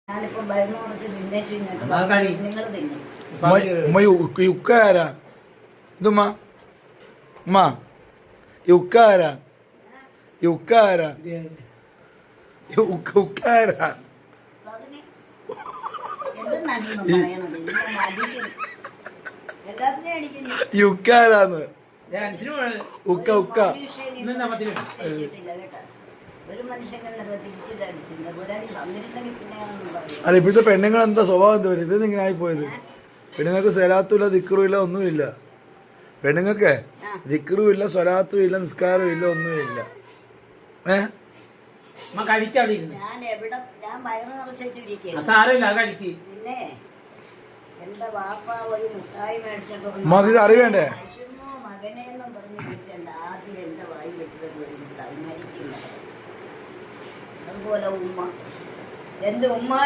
ഞാനിപ്പോ ഭയന്ന് കുറച്ച് തിന്നേച്ചു നിങ്ങൾ തിന്നും. ഉക്ക ആരാ ഇതുമ്മ ഉമ്മ ഉക്ക ആരാ ഉക്ക ആരാ ഉക്ക ആരാ യുക്ക ആരാന്ന് ഉക്ക ഉക്ക അല്ല ഇപ്പോഴത്തെ പെണ്ണുങ്ങൾ എന്താ സ്വഭാവം എന്താ വരും ഇതൊന്നും ഇങ്ങനെ ആയിപ്പോയത്. പെണ്ണുങ്ങൾക്ക് സ്വലാത്തും ഇല്ല ദിക്റും ഇല്ല ഒന്നുമില്ല. പെണ്ണുങ്ങൾക്ക് ദിക്റും ഇല്ല സ്വലാത്തും ഇല്ല നിസ്കാരവും ഇല്ല ഒന്നുമില്ല. പിന്നെ എന്റെ വാപ്പ ഒരു മുട്ടായി മേടിച്ചിട്ട് മകന് അറിയണ്ടേ മകനെന്നും പറഞ്ഞ് വിളിച്ചെന്റെ ആദ്യം എന്റെ വായി വെച്ചത് ഒരു മുട്ടായി മരിക്കില്ല. അതുപോലെ ഉമ്മ എന്റെ ഉമ്മ